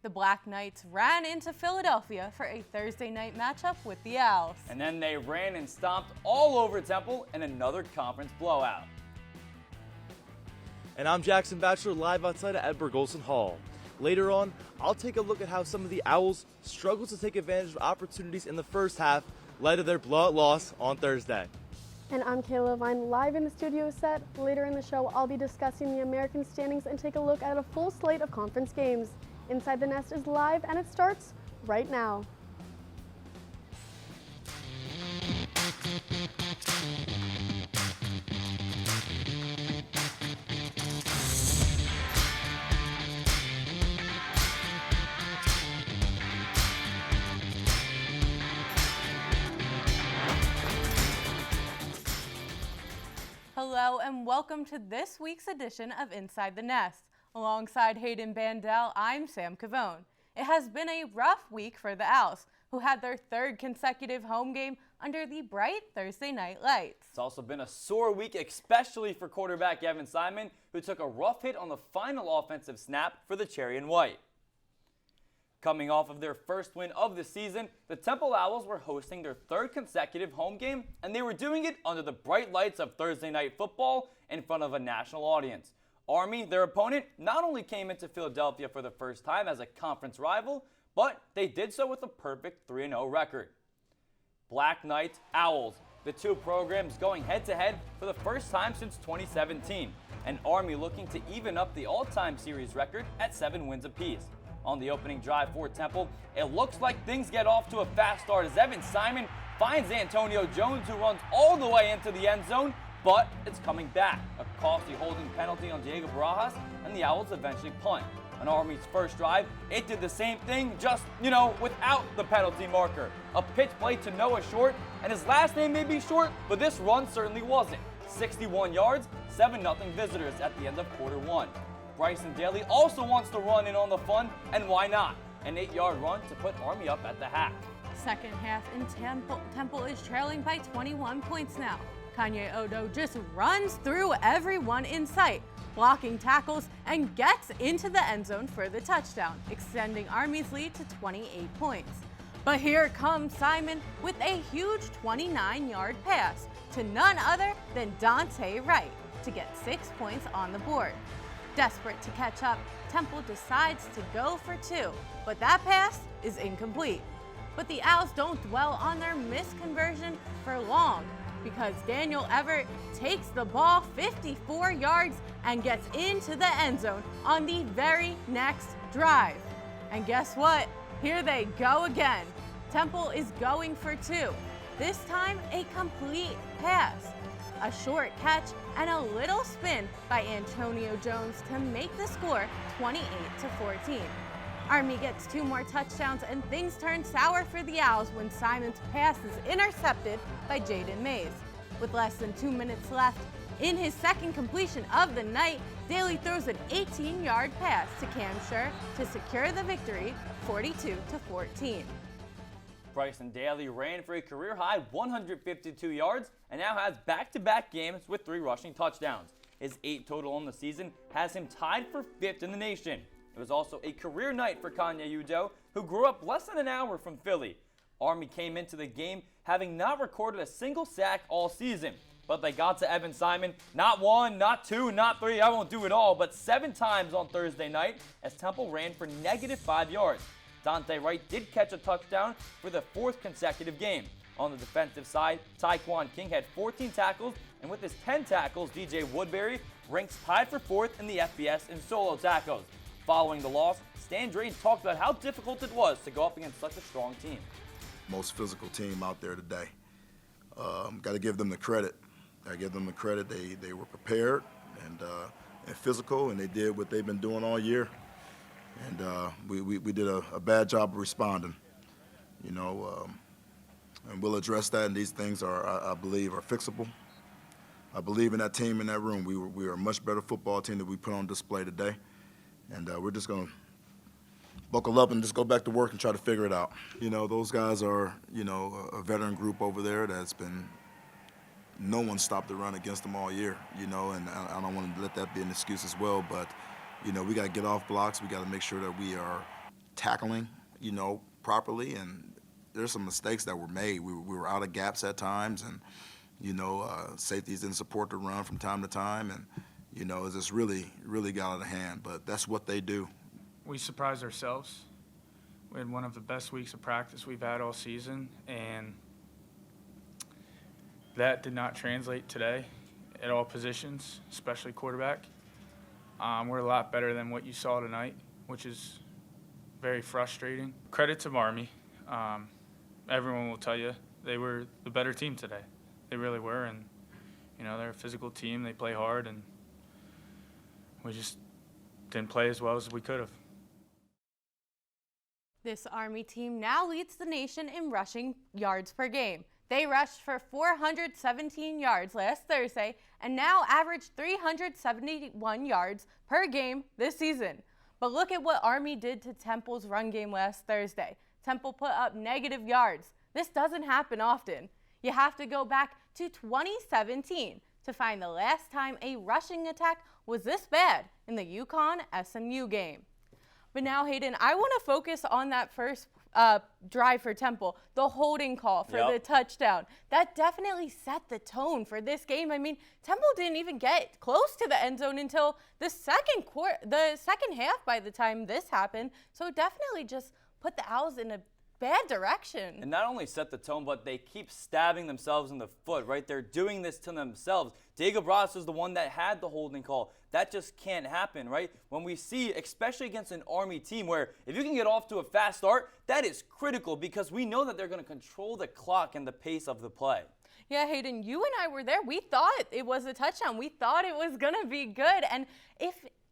The Black Knights ran into Philadelphia for a Thursday night matchup with the Owls. And then they ran and stomped all over Temple in another conference blowout. And I'm Jackson Batchelor, live outside of Edberg Olson Hall. Later on, I'll take a look at how some of the Owls struggled to take advantage of opportunities in the first half, led to their blowout loss on Thursday. And I'm Kayla Vine, live in the studio set. Later in the show, I'll be discussing the American standings and take a look at a full slate of conference games. Inside the Nest is live, and it starts right now. Hello and welcome to this week's edition of Inside the Nest. Alongside Hayden Bandel, I'm Sam Cavone. It has been a rough week for the Owls, who had their third consecutive home game under the bright Thursday night lights. It's also been a sore week, especially for quarterback Evan Simon, who took a rough hit on the final offensive snap for the Cherry and White. Coming off of their first win of the season, the Temple Owls were hosting their third consecutive home game, and they were doing it under the bright lights of Thursday night football in front of a national audience. Army, their opponent, not only came into Philadelphia for the first time as a conference rival, but they did so with a perfect 3-0 record. Black Knights, Owls, the two programs going head-to-head for the first time since 2017, and Army looking to even up the all-time series record at 7 wins apiece. On the opening drive for Temple, it looks like things get off to a fast start as Evan Simon finds Antonio Jones, who runs all the way into the end zone, but it's coming back. A costly holding penalty on Diego Barajas, and the Owls eventually punt. On Army's first drive, it did the same thing, just, without the penalty marker. A pitch play to Noah Short, and his last name may be Short, but this run certainly wasn't. 61 yards, 7-0 visitors at the end of quarter one. Bryson Daly also wants to run in on the fun, and why not? An 8-yard run to put Army up at the half. Second half, and Temple is trailing by 21 points now. Kanye Odo just runs through everyone in sight, blocking tackles, and gets into the end zone for the touchdown, extending Army's lead to 28 points. But here comes Simon with a huge 29-yard pass to none other than Dante Wright to get 6 points on the board. Desperate to catch up, Temple decides to go for 2, but that pass is incomplete. But the Owls don't dwell on their misconversion for long, because Daniel Everett takes the ball 54 yards and gets into the end zone on the very next drive. And guess what? Here they go again. Temple is going for 2. This time, a complete pass. A short catch and a little spin by Antonio Jones to make the score 28-14. Army gets 2 more touchdowns and things turn sour for the Owls when Simon's pass is intercepted by Jaden Mays. With less than 2 minutes left, in his second completion of the night, Daly throws an 18-yard pass to Cam Schur to secure the victory 42-14. Bryson Daly ran for a career-high 152 yards and now has back-to-back games with 3 rushing touchdowns. His 8 total on the season has him tied for 5th in the nation. It was also a career night for Kanye Udo, who grew up less than an hour from Philly. Army came into the game having not recorded a single sack all season, but they got to Evan Simon not 1, not 2, not 3, I won't do it all, but 7 times on Thursday night as Temple ran for -5 yards. Dante Wright did catch a touchdown for the 4th consecutive game. On the defensive side, Tyquan King had 14 tackles, and with his 10 tackles, DJ Woodbury ranks tied for 4th in the FBS in solo tackles. Following the loss, Stan Drain talked about how difficult it was to go up against such a strong team. Most physical team out there today. Got to give them the credit. They were prepared and physical, and they did what they've been doing all year. And we did a bad job of responding, and we'll address that. And these things I believe, are fixable. I believe in that team in that room. We were a much better football team that we put on display today, and we're just going to buckle up and just go back to work and try to figure it out. Those guys are, a veteran group over there that's been. No one stopped the run against them all year, and I don't want to let that be an excuse as well. But we got to get off blocks. We got to make sure that we are tackling, properly, and there's some mistakes that were made. We were out of gaps at times, and safeties didn't support the run from time to time, and it just really got out of hand. But that's what they do. We surprised ourselves. We had one of the best weeks of practice we've had all season, and that did not translate today at all positions, especially quarterback. We're a lot better than what you saw tonight, which is very frustrating. Credit to Army. Everyone will tell you they were the better team today. They really were, and they're a physical team. They play hard, and we just didn't play as well as we could have. This Army team now leads the nation in rushing yards per game. They rushed for 417 yards last Thursday and now average 371 yards per game this season. But look at what Army did to Temple's run game last Thursday. Temple put up negative yards. This doesn't happen often. You have to go back to 2017 to find the last time a rushing attack was this bad in the UConn-SMU game. But now, Hayden, I want to focus on that first drive for Temple, the holding call for the touchdown. That definitely set the tone for this game. I mean, Temple didn't even get close to the end zone until the second half by the time this happened. So it definitely just put the Owls in a bad direction. And not only set the tone, but they keep stabbing themselves in the foot, right? They're doing this to themselves. Diego Bras is the one that had the holding call. That just can't happen, right? When we see, especially against an Army team, where if you can get off to a fast start, that is critical because we know that they're going to control the clock and the pace of the play. Yeah, Hayden, you and I were there. We thought it was a touchdown. We thought it was going to be good. And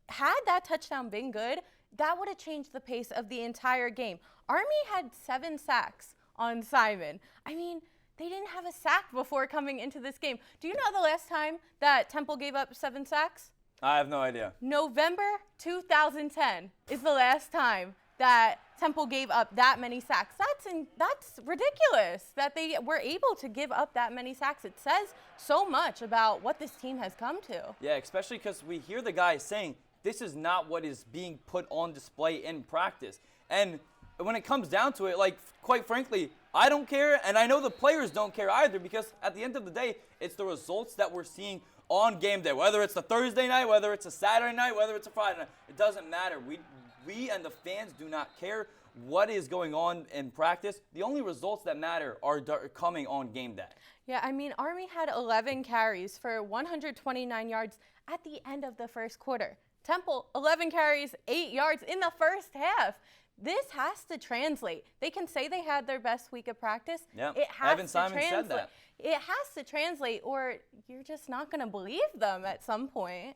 had that touchdown been good, that would have changed the pace of the entire game. Army had 7 sacks on Simon. I mean, they didn't have a sack before coming into this game. Do you know the last time that Temple gave up 7 sacks? I have no idea. November 2010 is the last time that Temple gave up that many sacks. That's ridiculous that they were able to give up that many sacks. It says so much about what this team has come to. Yeah, especially because we hear the guys saying this is not what is being put on display in practice. And when it comes down to it, quite frankly, I don't care, and I know the players don't care either, because at the end of the day, it's the results that we're seeing on game day. Whether it's a Thursday night, whether it's a Saturday night, whether it's a Friday night, it doesn't matter. We and the fans do not care what is going on in practice. The only results that matter are coming on game day. Yeah, I mean, Army had 11 carries for 129 yards at the end of the first quarter. Temple, 11 carries, 8 yards in the first half. This has to translate. They can say they had their best week of practice. Yeah, it has Evan Simon said that. It has to translate, or you're just not going to believe them at some point.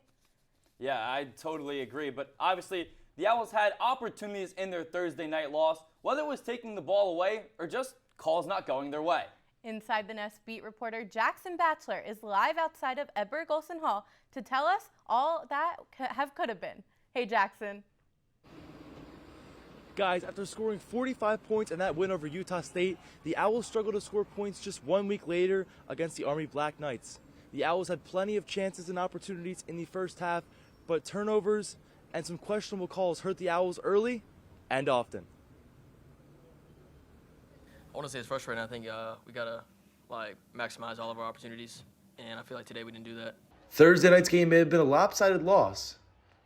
Yeah, I totally agree. But obviously, the Owls had opportunities in their Thursday night loss, whether it was taking the ball away or just calls not going their way. Inside the Nest beat reporter Jackson Batchelor is live outside of Edward Golson Hall to tell us all that could have been. Hey, Jackson. Guys, after scoring 45 points in that win over Utah State, the Owls struggled to score points just 1 week later against the Army Black Knights. The Owls had plenty of chances and opportunities in the first half, but turnovers and some questionable calls hurt the Owls early and often. I want to say it's frustrating. I think we got to maximize all of our opportunities, and I feel like today we didn't do that. Thursday night's game may have been a lopsided loss,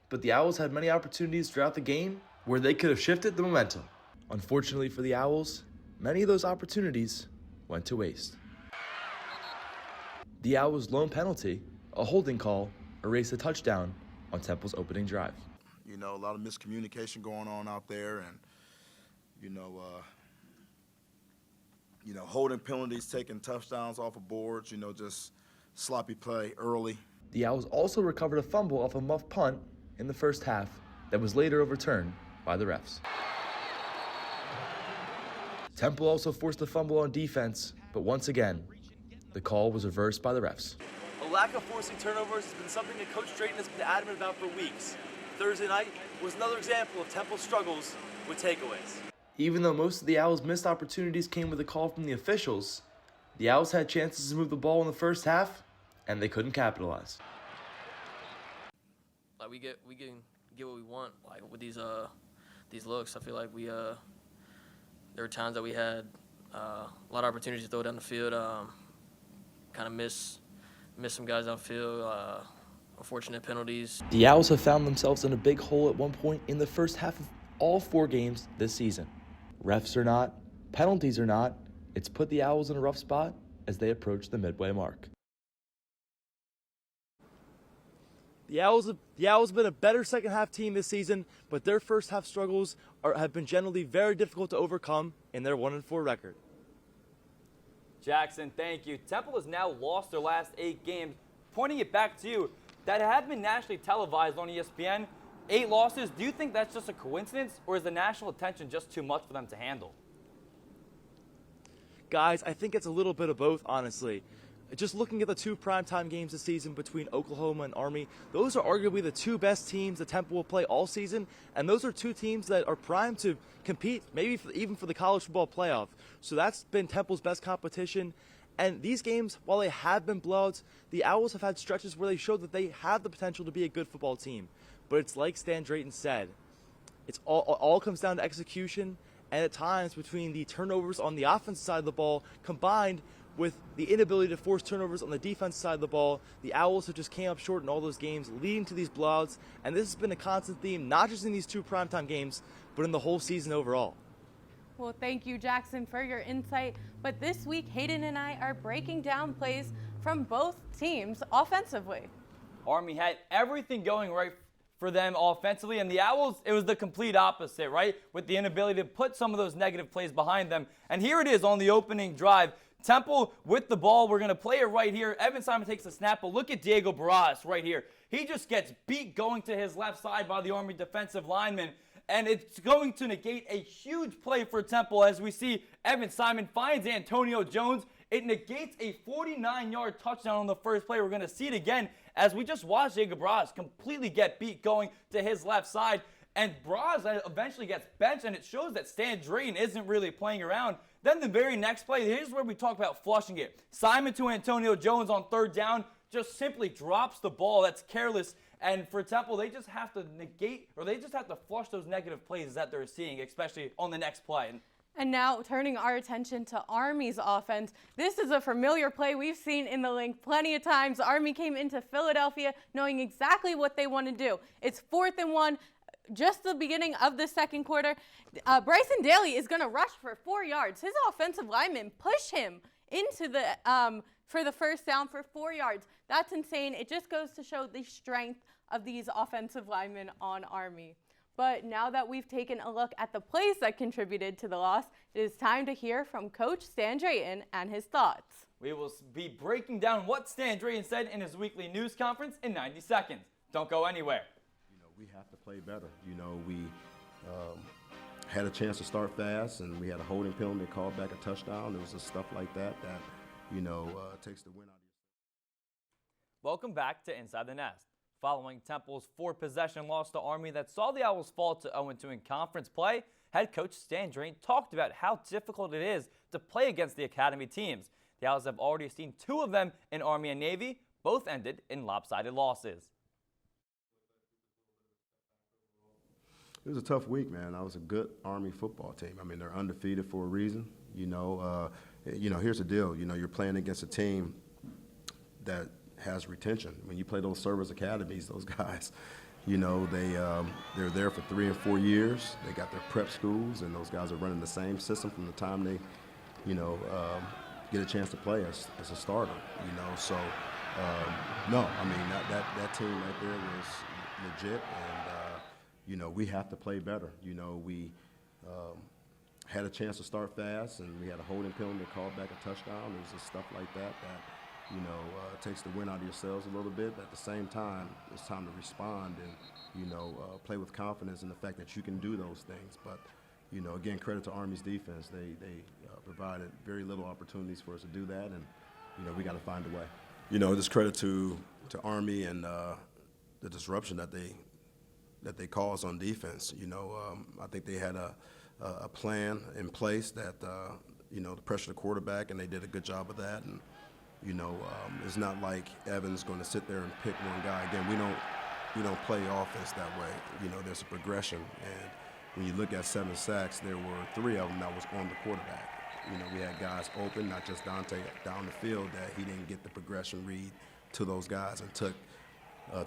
but the Owls had many opportunities throughout the game where they could have shifted the momentum. Unfortunately for the Owls, many of those opportunities went to waste. The Owls' lone penalty, a holding call, erased a touchdown on Temple's opening drive. A lot of miscommunication going on out there, and holding penalties, taking touchdowns off of boards, just sloppy play early. The Owls also recovered a fumble off a muff punt in the first half that was later overturned by the refs. Temple also forced a fumble on defense, but once again, the call was reversed by the refs. A lack of forcing turnovers has been something that Coach Drayton has been adamant about for weeks. Thursday night was another example of Temple's struggles with takeaways. Even though most of the Owls' missed opportunities came with a call from the officials, the Owls had chances to move the ball in the first half, and they couldn't capitalize. We can get what we want, with these these looks. I feel like there were times that we had a lot of opportunities to throw down the field, kind of miss some guys downfield, unfortunate penalties. The Owls have found themselves in a big hole at one point in the first half of all 4 games this season. Refs are not, penalties are not. It's put the Owls in a rough spot as they approach the midway mark. The Owls have been a better second half team this season, but their first half struggles have been generally very difficult to overcome in their 1-4 record. Jackson, thank you. Temple has now lost their last 8 games. Pointing it back to you, that have been nationally televised on ESPN. 8 losses. Do you think that's just a coincidence, or is the national attention just too much for them to handle? Guys, I think it's a little bit of both, honestly. Just looking at the 2 primetime games this season between Oklahoma and Army, those are arguably the 2 best teams that Temple will play all season, and those are 2 teams that are primed to compete, maybe even for the college football playoff. So that's been Temple's best competition. And these games, while they have been blowouts, the Owls have had stretches where they showed that they have the potential to be a good football team. But it's like Stan Drayton said, it's all comes down to execution, and at times between the turnovers on the offensive side of the ball combined with the inability to force turnovers on the defensive side of the ball, the Owls have just came up short in all those games, leading to these blowouts. And this has been a constant theme, not just in these 2 primetime games, but in the whole season overall. Well, thank you, Jackson, for your insight. But this week, Hayden and I are breaking down plays from both teams offensively. Army had everything going right for them offensively, and the Owls, it was the complete opposite, right? With the inability to put some of those negative plays behind them. And here it is on the opening drive. Temple with the ball. We're going to play it right here. Evan Simon takes the snap, but look at Diego Barras right here. He just gets beat going to his left side by the Army defensive lineman, and it's going to negate a huge play for Temple as we see Evan Simon finds Antonio Jones. It negates a 49-yard touchdown on the first play. We're going to see it again as we just watched Diego Barras completely get beat going to his left side, and Barras eventually gets benched, and it shows that Stan Drayton isn't really playing around. Then the very next play, here's where we talk about flushing it. Simon to Antonio Jones on 3rd down just simply drops the ball. That's careless. And for Temple, they just have to negate, or they just have to flush those negative plays that they're seeing, especially on the next play. And now turning our attention to Army's offense. This is a familiar play we've seen in the link plenty of times. Army came into Philadelphia knowing exactly what they want to do. It's 4th and 1. Just the beginning of the second quarter, Bryson Daly is going to rush for 4 yards. His offensive linemen push him into the for the first down for 4 yards. That's insane. It just goes to show the strength of these offensive linemen on Army. But now that we've taken a look at the plays that contributed to the loss, it is time to hear from Coach Stan Drayton and his thoughts. We will be breaking down what Stan Drayton said in his weekly news conference in 90 seconds. Don't go anywhere. We have to play better. We had a chance to start fast, and we had a holding penalty, called back a touchdown. There was just stuff like that takes the win out of you. Welcome back to Inside the Nest. Following Temple's 4-possession loss to Army that saw the Owls fall to 0-2 in conference play, head coach Stan Drayton talked about how difficult it is to play against the Academy teams. The Owls have already seen 2 of them in Army and Navy. Both ended in lopsided losses. It was a tough week, man. That was a good Army football team. I mean, they're undefeated for a reason. Here's the deal. You're playing against a team that has retention. When you play those service academies, those guys, they're there for 3 and 4 years. They got their prep schools, and those guys are running the same system from the time they, get a chance to play as a starter. No, I mean that team right there was legit, and we have to play better. We had a chance to start fast, and we had a holding penalty, called back a touchdown. There's just stuff like that takes the wind out of yourselves a little bit. But at the same time, it's time to respond and, play with confidence in the fact that you can do those things. But, again, credit to Army's defense. They provided very little opportunities for us to do that, and, we got to find a way. Just credit to Army and the disruption that they caused on defense. I think they had a plan in place that, to pressure the quarterback, and they did a good job of that. And, it's not like Evan's going to sit there and pick one guy. Again, we don't play offense that way. There's a progression, when you look at 7 sacks, there were 3 of them that was on the quarterback. You know, we had guys open, not just Dante down the field, that he didn't get the progression read to those guys and took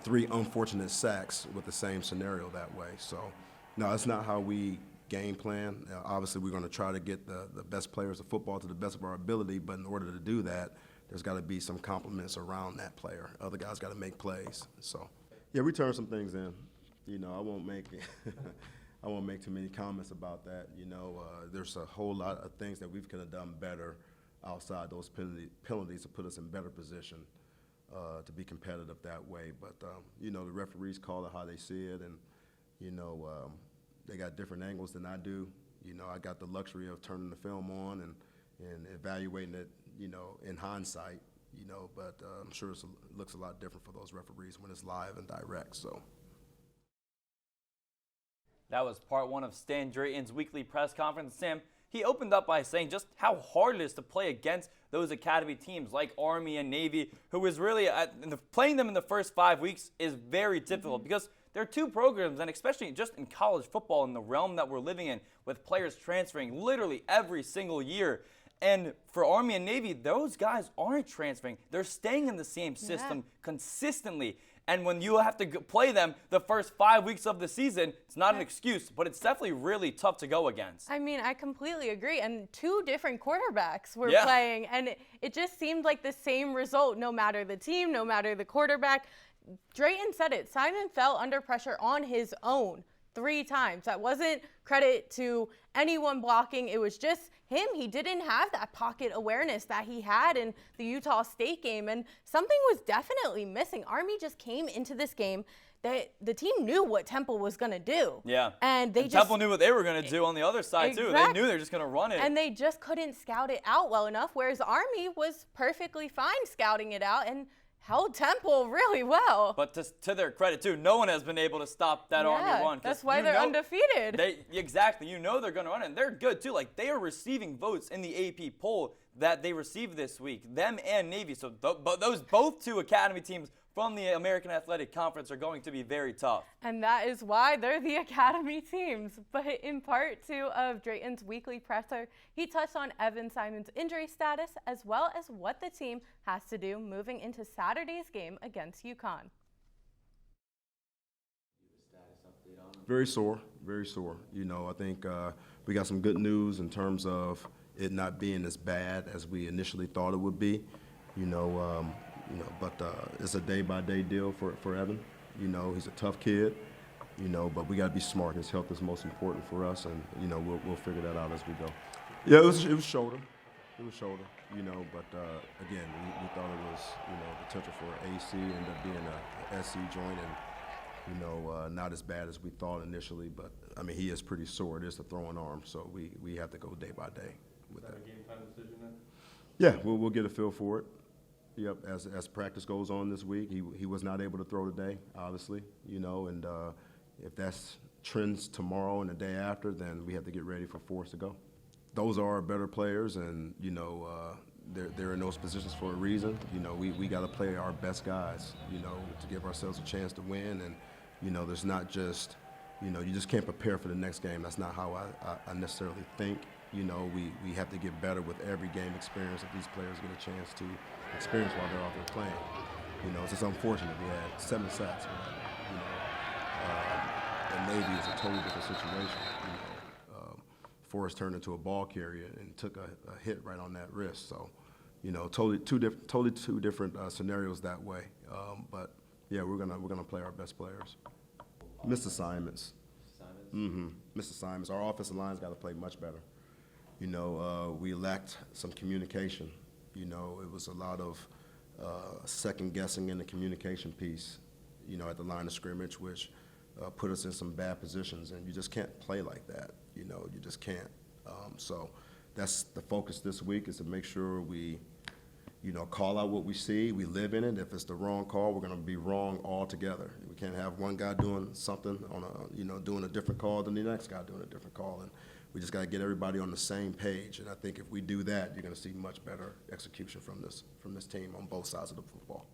3 unfortunate sacks with the same scenario that way. So, no, that's not how we game plan. Obviously, we're going to try to get the best players of football to the best of our ability, but in order to do that, there's got to be some compliments around that player. Other guys got to make plays. So, yeah, we turned some things in. You know, I won't make I won't make too many comments about that. You know, there's a whole lot of things that we could have done better outside those penalties to put us in better position to be competitive that way. But, you know, the referees call it how they see it, and, you know, they got different angles than I do. You know, I got the luxury of turning the film on and evaluating it, you know, in hindsight, you know, but I'm sure it looks a lot different for those referees when it's live and direct, so. That was part 1 of Stan Drayton's weekly press conference. Sam, he opened up by saying just how hard it is to play against those academy teams like Army and Navy, who is really playing them in the first 5 weeks is very difficult because there are 2 programs, and especially just in college football in the realm that we're living in, with players transferring literally every single year. And for Army and Navy, those guys aren't transferring. They're staying in the same system consistently. And when you have to play them the first 5 weeks of the season, it's not an excuse, but it's definitely really tough to go against. I mean, I completely agree. And 2 different quarterbacks were playing, and it just seemed like the same result, no matter the team, no matter the quarterback. Drayton said it. Simon fell under pressure on his own 3 times. That wasn't credit to anyone blocking. It was just him. He didn't have that pocket awareness that he had in the Utah State game, and something was definitely missing. Army just came into this game. The team knew what Temple was going to do. Yeah. And Temple knew what they were going to do on the other side, too. They knew they were just going to run it. And they just couldn't scout it out well enough, whereas Army was perfectly fine scouting it out and held Temple really well. But to their credit, too, no one has been able to stop that Army run. That's why they're undefeated. Exactly. You know they're going to run it. And they're good, too. Like, they are receiving votes in the AP poll that they received this week, them and Navy. So those both 2 academy teams from the American Athletic Conference are going to be very tough. And that is why they're the academy teams. But in part 2 of Drayton's weekly presser, he touched on Evan Simon's injury status as well as what the team has to do moving into Saturday's game against UConn. Very sore, very sore. You know, I think we got some good news in terms of it not being as bad as we initially thought it would be. But it's a day-by-day deal for Evan. You know, he's a tough kid, you know, but we got to be smart. His health is most important for us, and, you know, we'll figure that out as we go. Yeah, it was shoulder. It was shoulder, you know, but, again, we thought it was, you know, potential for AC, ended up being a SC joint, and, you know, not as bad as we thought initially, but, I mean, he is pretty sore. It is a throwing arm, so we have to go day by day with that. Is that a game time decision then? Yeah, we'll get a feel for it. Yep, as practice goes on this week, he was not able to throw today, obviously, you know, and if that's trends tomorrow and the day after, then we have to get ready for Forrest to go. Those are our better players, and, you know, they're in those positions for a reason. You know, we got to play our best guys, you know, to give ourselves a chance to win, and, you know, there's not just, you know, you just can't prepare for the next game. That's not how I necessarily think. You know, we have to get better with every game experience that these players get a chance to experience while they're out there playing. You know, it's just unfortunate. We had 7 sacks. You know, and Navy is a totally different situation. You know, Forrest turned into a ball carrier and took a hit right on that wrist. So, you know, totally two different scenarios that way. But yeah, we're gonna play our best players. Missed assignments. Missed assignments. Our offensive line's got to play much better. You know, we lacked some communication. You know, it was a lot of second guessing in the communication piece, you know, at the line of scrimmage, which put us in some bad positions, and you just can't play like that. You know, you just can't. So that's the focus this week, is to make sure we, you know, call out what we see, we live in it. If it's the wrong call, we're gonna be wrong altogether. We can't have one guy doing something on a, you know, doing a different call than the next guy doing a different call. And we just gotta get everybody on the same page. And I think if we do that, you're gonna see much better execution from this team on both sides of the football.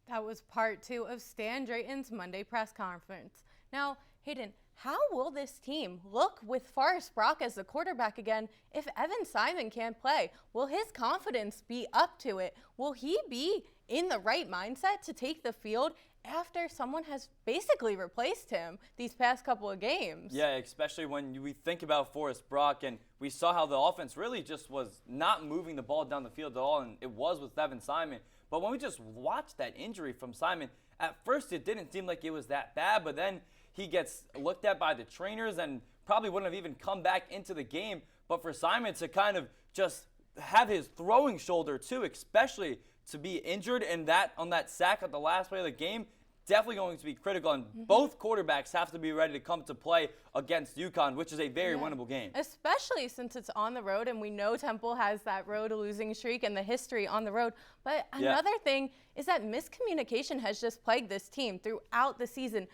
That was part 2 of Stan Drayton's Monday press conference. Now, Hayden, how will this team look with Forrest Brock as the quarterback again if Evan Simon can't play? Will his confidence be up to it? Will he be in the right mindset to take the field after someone has basically replaced him these past couple of games? Yeah, especially when we think about Forrest Brock, and we saw how the offense really just was not moving the ball down the field at all, and it was with Evan Simon. But when we just watched that injury from Simon, at first it didn't seem like it was that bad, but then he gets looked at by the trainers and probably wouldn't have even come back into the game. But for Simon to kind of just have his throwing shoulder too, especially to be injured, and that on that sack at the last play of the game, definitely going to be critical. And both quarterbacks have to be ready to come to play against UConn, which is a very winnable game. Especially since it's on the road, and we know Temple has that road losing streak and the history on the road. But another thing is that miscommunication has just plagued this team throughout the season.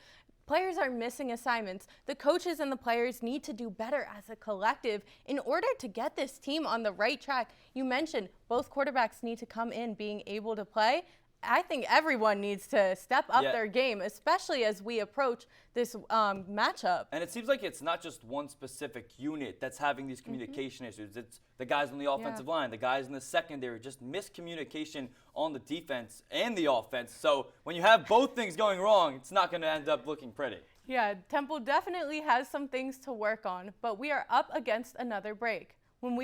Players are missing assignments. The coaches and the players need to do better as a collective in order to get this team on the right track. You mentioned both quarterbacks need to come in being able to play. I think everyone needs to step up their game, especially as we approach this matchup. And it seems like it's not just one specific unit that's having these communication issues. It's the guys on the offensive line, the guys in the secondary, just miscommunication on the defense and the offense. So when you have both things going wrong, it's not going to end up looking pretty. Yeah, Temple definitely has some things to work on, but we are up against another break. When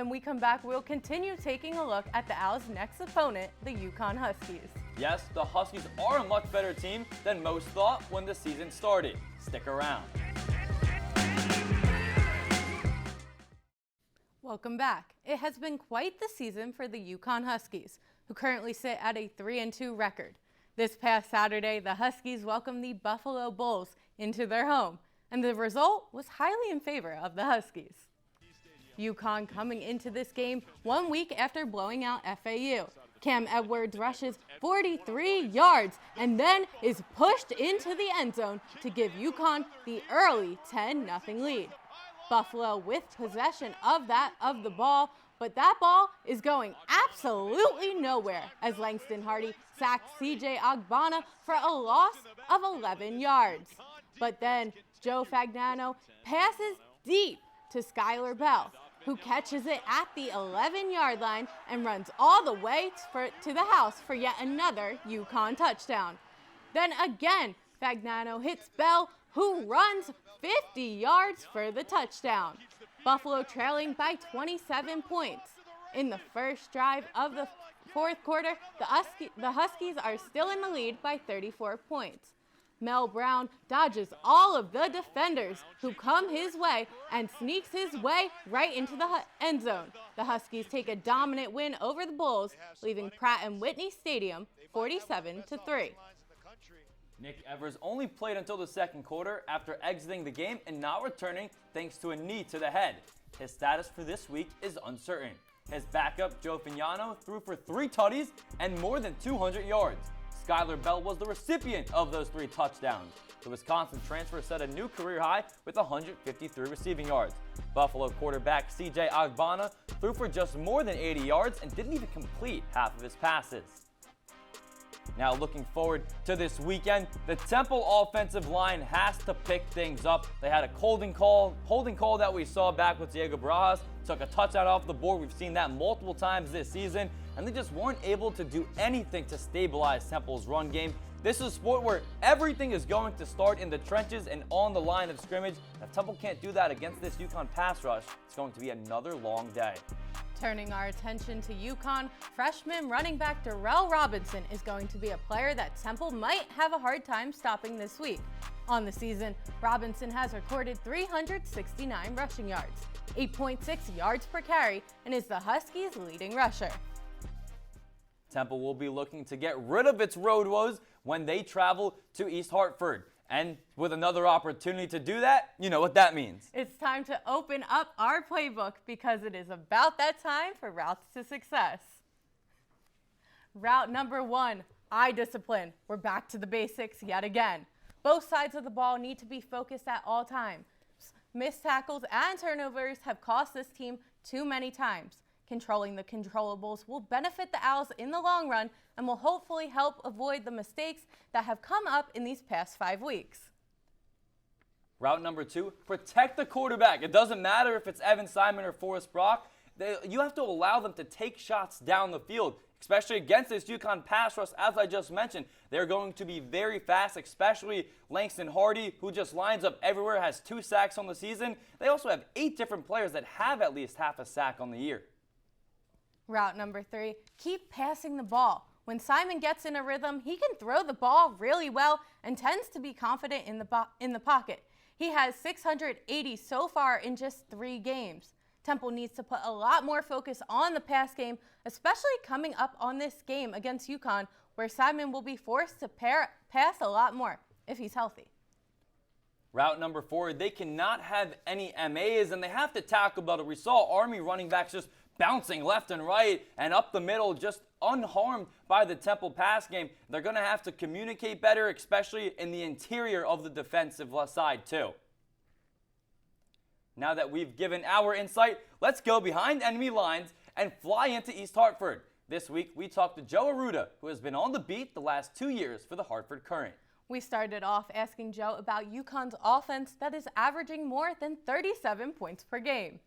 we come back, we'll continue taking a look at the Owls' next opponent, the UConn Huskies. Yes, the Huskies are a much better team than most thought when the season started. Stick around. Welcome back. It has been quite the season for the UConn Huskies, who currently sit at a 3-2 record. This past Saturday, the Huskies welcomed the Buffalo Bulls into their home, and the result was highly in favor of the Huskies. UConn coming into this game 1 week after blowing out FAU. Cam Edwards rushes 43 yards and then is pushed into the end zone to give UConn the early 10-0 lead. Buffalo with possession of the ball, but that ball is going absolutely nowhere as Langston Hardy sacks CJ Agbana for a loss of 11 yards. But then Joe Fagnano passes deep to Skylar Bell, who catches it at the 11-yard line and runs all the way to the house for yet another UConn touchdown. Then again, Fagnano hits Bell, who runs 50 yards for the touchdown. Buffalo trailing by 27 points. In the first drive of the fourth quarter, the Huskies are still in the lead by 34 points. Mel Brown dodges all of the defenders who come his way and sneaks his way right into the end zone. The Huskies take a dominant win over the Bulls, leaving Pratt & Whitney Stadium 47-3. Nick Evers only played until the second quarter after exiting the game and not returning thanks to a knee to the head. His status for this week is uncertain. His backup, Joe Fagnano, threw for 3 tutties and more than 200 yards. Skylar Bell was the recipient of those 3 touchdowns. The Wisconsin transfer set a new career high with 153 receiving yards. Buffalo quarterback CJ Agbana threw for just more than 80 yards and didn't even complete half of his passes. Now looking forward to this weekend, the Temple offensive line has to pick things up. They had a holding call that we saw back with Diego Barajas, took a touchdown off the board. We've seen that multiple times this season, and they just weren't able to do anything to stabilize Temple's run game. This is a sport where everything is going to start in the trenches and on the line of scrimmage. If Temple can't do that against this UConn pass rush, it's going to be another long day. Turning our attention to UConn, freshman running back Darrell Robinson is going to be a player that Temple might have a hard time stopping this week. On the season, Robinson has recorded 369 rushing yards, 8.6 yards per carry, and is the Huskies' leading rusher. Temple will be looking to get rid of its road woes when they travel to East Hartford. And with another opportunity to do that, you know what that means. It's time to open up our playbook because it is about that time for Routes to Success. Route number 1, eye discipline. We're back to the basics yet again. Both sides of the ball need to be focused at all times. Missed tackles and turnovers have cost this team too many times. Controlling the controllables will benefit the Owls in the long run and will hopefully help avoid the mistakes that have come up in these past 5 weeks. Route number 2, protect the quarterback. It doesn't matter if it's Evan Simon or Forrest Brock. You have to allow them to take shots down the field, especially against this UConn pass rush. As I just mentioned, they're going to be very fast, especially Langston Hardy, who just lines up everywhere, has 2 sacks on the season. They also have 8 different players that have at least half a sack on the year. Route number 3, keep passing the ball. When Simon gets in a rhythm, he can throw the ball really well and tends to be confident in the pocket. He has 680 so far in just 3 games. Temple needs to put a lot more focus on the pass game, especially coming up on this game against UConn, where Simon will be forced to pass a lot more if he's healthy. Route number 4, they cannot have any MAs, and they have to tackle better. We saw Army running backs just bouncing left and right and up the middle, just unharmed by the Temple pass game. They're going to have to communicate better, especially in the interior of the defensive side too. Now that we've given our insight, let's go behind enemy lines and fly into East Hartford. This week, we talked to Joe Arruda, who has been on the beat the last 2 years for the Hartford Courant. We started off asking Joe about UConn's offense that is averaging more than 37 points per game.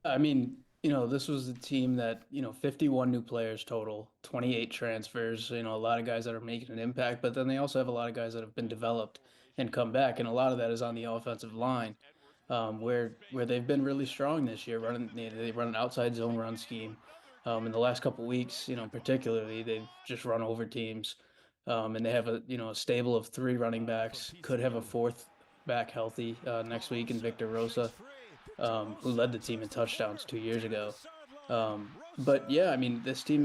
I mean, this was a team that, 51 new players total, 28 transfers, a lot of guys that are making an impact, but then they also have a lot of guys that have been developed and come back, and a lot of that is on the offensive line, where they've been really strong this year. They run an outside zone run scheme. In the last couple weeks, particularly, they've just run over teams, and they have a stable of 3 running backs. Could have a 4th back healthy next week in Victor Rosa, who led the team in touchdowns 2 years ago. But yeah, I mean, this team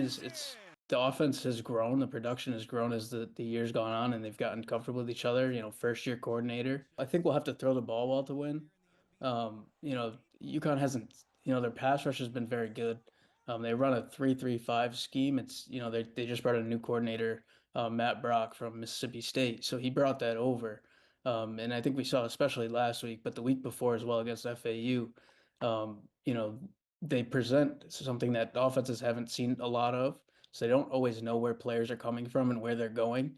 the offense has grown, the production has grown as the years gone on, and they've gotten comfortable with each other. First-year coordinator. I think we'll have to throw the ball well to win. UConn hasn't, their pass rush has been very good. They run a 3-3-5 scheme. It's, they just brought a new coordinator, Matt Brock from Mississippi State, so he brought that over. And I think we saw, especially last week, but the week before as well against FAU, they present something that offenses haven't seen a lot of. So they don't always know where players are coming from and where they're going.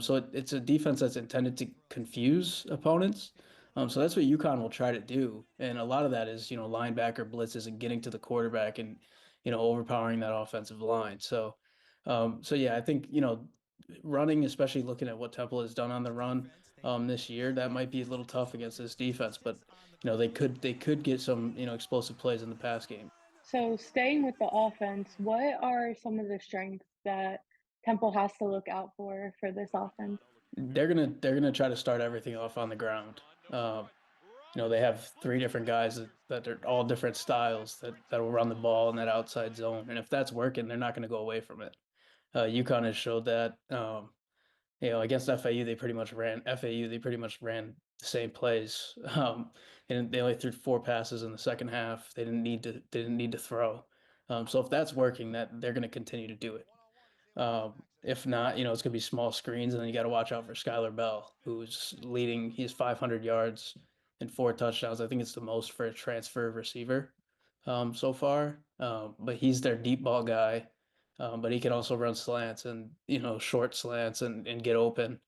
So it's a defense that's intended to confuse opponents. So that's what UConn will try to do. And a lot of that is, linebacker blitzes and getting to the quarterback and, overpowering that offensive line. So yeah, I think, running, especially looking at what Temple has done on the run this year, that might be a little tough against this defense. But, they could get some, explosive plays in the pass game. So staying with the offense, what are some of the strengths that Temple has to look out for this offense? They're gonna try to start everything off on the ground. They have 3 different guys that are all different styles that will run the ball in that outside zone, and if that's working, they're not going to go away from it. UConn has showed that. Against FAU, they pretty much ran the same plays, and they only threw 4 passes in the second half. They didn't need to throw. So if that's working, that they're going to continue to do it. If not, it's going to be small screens, and then you got to watch out for Skylar Bell, who's leading. He has 500 yards and 4 touchdowns. I think it's the most for a transfer receiver so far. But he's their deep ball guy. But he can also run slants and, short slants and get open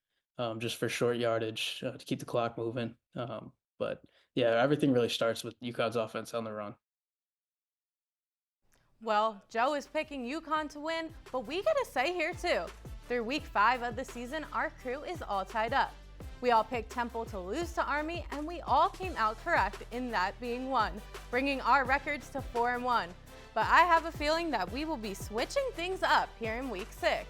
just for short yardage to keep the clock moving. But yeah, everything really starts with UConn's offense on the run. Well, Joe is picking UConn to win, but we got to say here too, through week 5 of the season, our crew is all tied up. We all picked Temple to lose to Army, and we all came out correct in that being 1, bringing our records to 4-1. But I have a feeling that we will be switching things up here in week 6.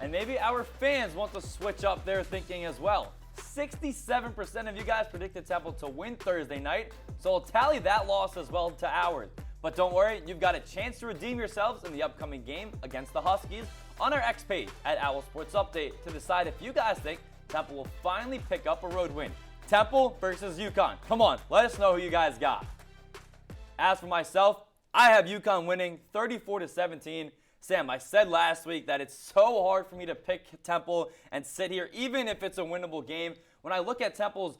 And maybe our fans want to switch up their thinking as well. 67% of you guys predicted Temple to win Thursday night, so we'll tally that loss as well to ours. But don't worry, you've got a chance to redeem yourselves in the upcoming game against the Huskies on our X page at Owl Sports Update to decide if you guys think Temple will finally pick up a road win. Temple versus UConn. Come on, let us know who you guys got. As for myself, I have UConn winning 34-17. Sam, I said last week that it's so hard for me to pick Temple and sit here, even if it's a winnable game. When I look at Temple's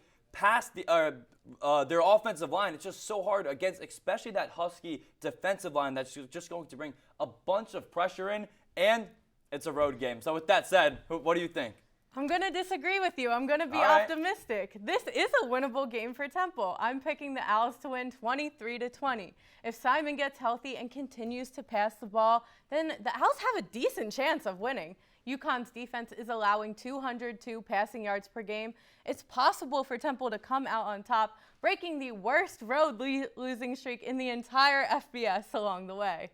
their offensive line, it's just so hard against, especially that Husky defensive line that's just going to bring a bunch of pressure in, and it's a road game. So with that said, what do you think? I'm going to disagree with you. I'm going to be All right. optimistic. This is a winnable game for Temple. I'm picking the Owls to win 23-20. If Simon gets healthy and continues to pass the ball, then the Owls have a decent chance of winning. UConn's defense is allowing 202 passing yards per game. It's possible for Temple to come out on top, breaking the worst road losing streak in the entire FBS along the way.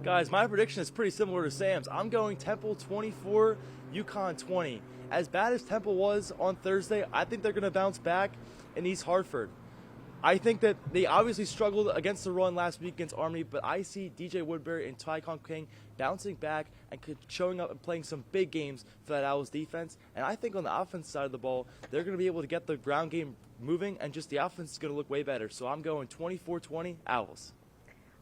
Guys, my prediction is pretty similar to Sam's. I'm going Temple 24, UConn 20. As bad as Temple was on Thursday, I think they're going to bounce back in East Hartford. I think that they obviously struggled against the run last week against Army, but I see DJ Woodbury and Tycon King bouncing back and showing up and playing some big games for that Owls defense. And I think on the offense side of the ball, they're going to be able to get the ground game moving, and just the offense is going to look way better. So I'm going 24-20 Owls.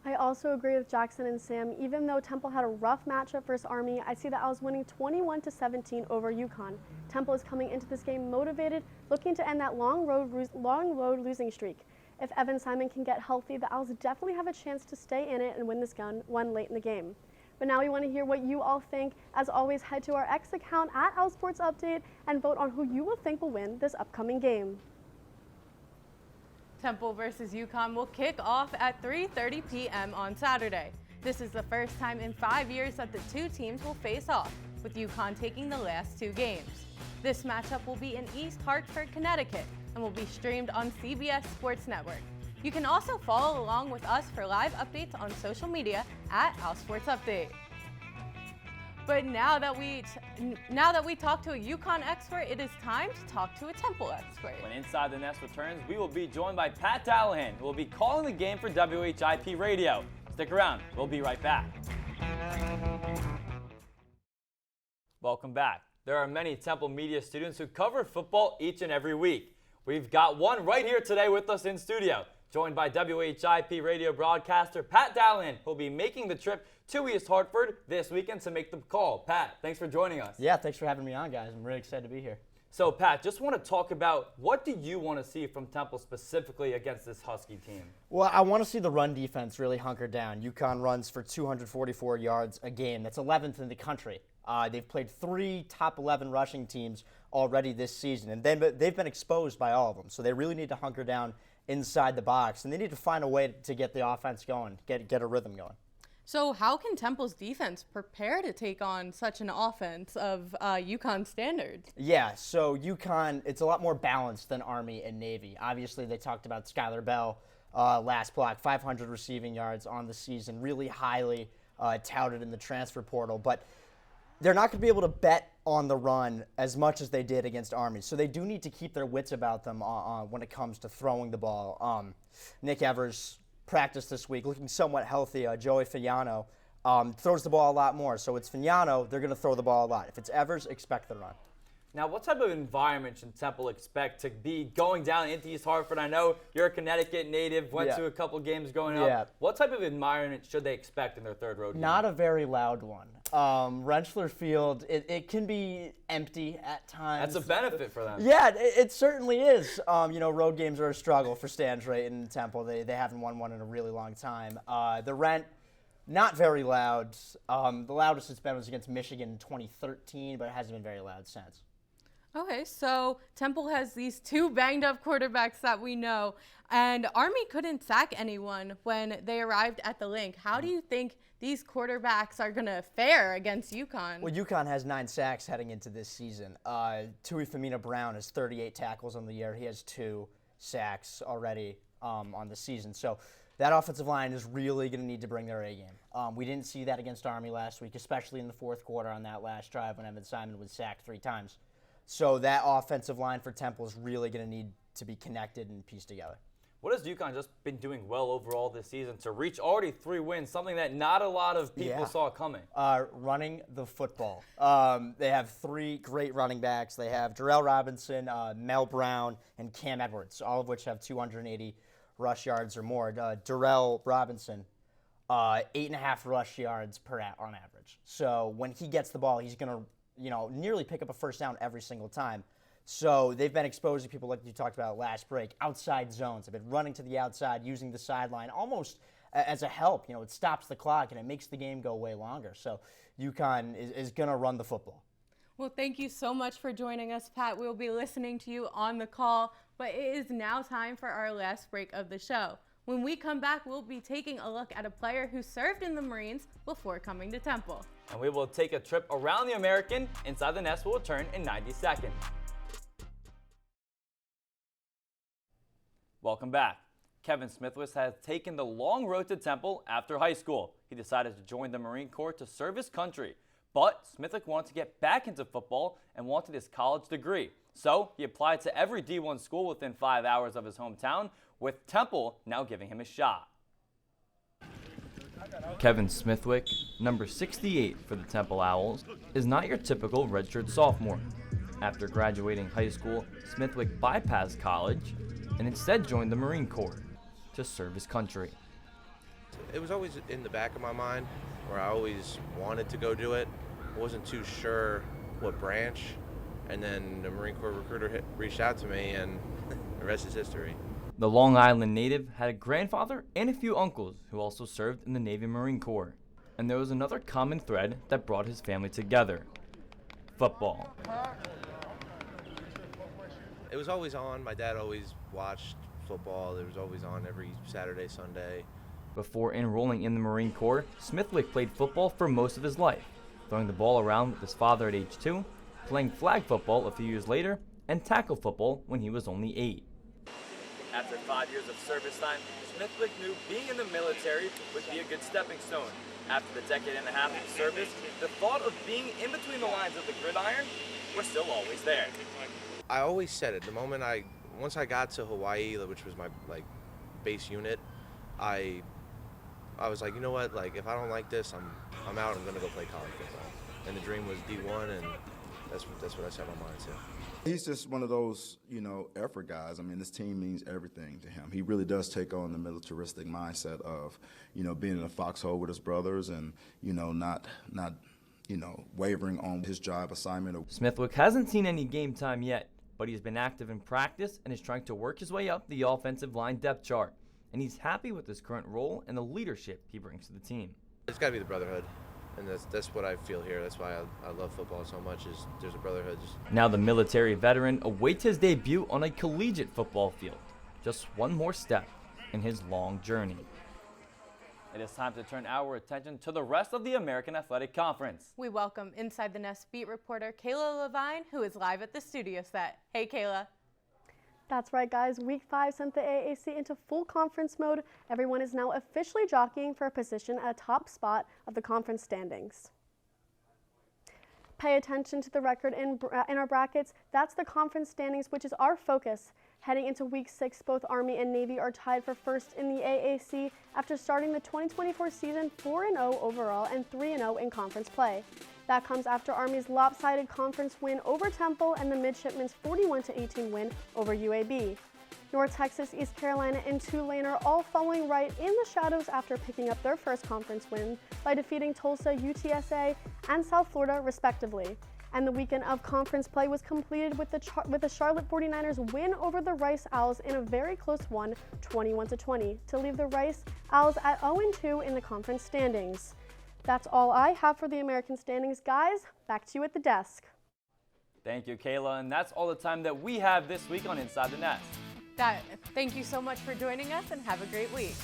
I also agree with Jackson and Sam. Even though Temple had a rough matchup versus Army, I see the Owls winning 21-17 over UConn. Temple is coming into this game motivated, looking to end that long road losing streak. If Evan Simon can get healthy, the Owls definitely have a chance to stay in it and win this one late in the game. But now we want to hear what you all think. As always, head to our X account at Owls Sports Update and vote on who you will think will win this upcoming game. Temple versus UConn will kick off at 3:30 p.m. on Saturday. This is the first time in 5 years that the two teams will face off, with UConn taking the last two games. This matchup will be in East Hartford, Connecticut, and will be streamed on CBS Sports Network. You can also follow along with us for live updates on social media at Owls Sports Update. But now that we talked to a UConn expert, it is time to talk to a Temple expert. When Inside the Nest returns, we will be joined by Pat Dallahan, who will be calling the game for WHIP Radio. Stick around. We'll be right back. Welcome back. There are many Temple media students who cover football each and every week. We've got one right here today with us in studio, joined by WHIP radio broadcaster Pat Dallahan, who will be making the trip to East Hartford this weekend to make the call. Pat, thanks for joining us. Yeah, thanks for having me on, guys. I'm really excited to be here. So, Pat, just want to talk about what do you want to see from Temple specifically against this Husky team? Well, I want to see the run defense really hunker down. UConn runs for 244 yards a game. That's 11th in the country. They've played 3 top 11 rushing teams already this season, and they've been exposed by all of them. So they really need to hunker down inside the box, and they need to find a way to get the offense going, get a rhythm going. So how can Temple's defense prepare to take on such an offense of UConn standards? Yeah, so UConn, it's a lot more balanced than Army and Navy. Obviously, they talked about Skylar Bell last block, 500 receiving yards on the season, really highly touted in the transfer portal. But they're not going to be able to bet on the run as much as they did against Army. So they do need to keep their wits about them when it comes to throwing the ball. Nick Evers practiced this week, looking somewhat healthy. Joey Fagnano throws the ball a lot more. So it's Fagnano, they're going to throw the ball a lot. If it's Evers, expect the run. Now, what type of environment should Temple expect to be going down into East Hartford? I know you're a Connecticut native, went to a couple games growing up. What type of environment should they expect in their third road game? Not a very loud one. Rentschler Field, it can be empty at times. That's a benefit for them. Yeah, it certainly is. Road games are a struggle for Stan Drayton and Temple. They haven't won one in a really long time. The Rent, not very loud. The loudest it's been was against Michigan in 2013, but it hasn't been very loud since. Okay, so Temple has these 2 banged-up quarterbacks that we know, and Army couldn't sack anyone when they arrived at the Link. How do you think these quarterbacks are going to fare against UConn? Well, UConn has 9 sacks heading into this season. Tui Famina-Brown has 38 tackles on the year. He has 2 sacks already on the season. So that offensive line is really going to need to bring their A game. We didn't see that against Army last week, especially in the fourth quarter on that last drive when Evan Simon was sacked 3 times. So that offensive line for Temple is really going to need to be connected and pieced together. What has UConn just been doing well overall this season to reach already 3 wins, something that not a lot of people saw coming? Running the football. They have 3 great running backs. They have Darrell Robinson, Mel Brown, and Cam Edwards, all of which have 280 rush yards or more. Darrell Robinson, 8.5 rush yards on average. So when he gets the ball, he's going to nearly pick up a first down every single time. So they've been exposing people like you talked about last break, outside zones. They've been running to the outside, using the sideline almost as a help. You know, it stops the clock and it makes the game go way longer. So UConn is going to run the football. Well, thank you so much for joining us, Pat. We'll be listening to you on the call, but it is now time for our last break of the show. When we come back, we'll be taking a look at a player who served in the Marines before coming to Temple. And we will take a trip around the American. Inside the Nest will return in 90 seconds. Welcome back. Kevin Smithwick has taken the long road to Temple after high school. He decided to join the Marine Corps to serve his country. But Smithwick wanted to get back into football and wanted his college degree. So he applied to every D1 school within 5 hours of his hometown, with Temple now giving him a shot. Kevin Smithwick, number 68 for the Temple Owls, is not your typical redshirt sophomore. After graduating high school, Smithwick bypassed college and instead joined the Marine Corps to serve his country. It was always in the back of my mind where I always wanted to go do it. I wasn't too sure what branch, and then the Marine Corps recruiter reached out to me, and the rest is history. The Long Island native had a grandfather and a few uncles who also served in the Navy Marine Corps. And there was another common thread that brought his family together: football. It was always on. My dad always watched football. It was always on every Saturday, Sunday. Before enrolling in the Marine Corps, Smithwick played football for most of his life, throwing the ball around with his father at age 2, playing flag football a few years later, and tackle football when he was only 8. After 5 years of service time, Smithwick knew being in the military would be a good stepping stone. After the decade and a half of service, the thought of being in between the lines of the gridiron was still always there. I always said it. Once I got to Hawaii, which was my base unit, I was like, you know what? If I don't like this, I'm out. I'm gonna go play college football. And the dream was D1, and that's what I set my mind to. He's just one of those, effort guys. I mean, this team means everything to him. He really does take on the militaristic mindset of, being in a foxhole with his brothers and, not wavering on his job assignment. Smithwick hasn't seen any game time yet, but he's been active in practice and is trying to work his way up the offensive line depth chart. And he's happy with his current role and the leadership he brings to the team. It's got to be the brotherhood, and that's what I feel here. That's why I love football so much, is there's a brotherhood. Now the military veteran awaits his debut on a collegiate football field. Just one more step in his long journey. It is time to turn our attention to the rest of the American Athletic Conference. We welcome Inside the Nest beat reporter Kayla Levine, who is live at the studio set. Hey, Kayla. That's right, guys. Week 5 sent the AAC into full conference mode. Everyone is now officially jockeying for a position at a top spot of the conference standings. Pay attention to the record in our brackets. That's the conference standings, which is our focus. Heading into Week 6, both Army and Navy are tied for first in the AAC after starting the 2024 season 4-0 overall and 3-0 in conference play. That comes after Army's lopsided conference win over Temple and the Midshipmen's 41-18 win over UAB. North Texas, East Carolina, and Tulane are all following right in the shadows after picking up their first conference win by defeating Tulsa, UTSA, and South Florida, respectively. And the weekend of conference play was completed with the Charlotte 49ers win over the Rice Owls in a very close one, 21-20, to leave the Rice Owls at 0-2 in the conference standings. That's all I have for the American standings. Guys, back to you at the desk. Thank you, Kayla, and that's all the time that we have this week on Inside the Nest. Thank you so much for joining us, and have a great week.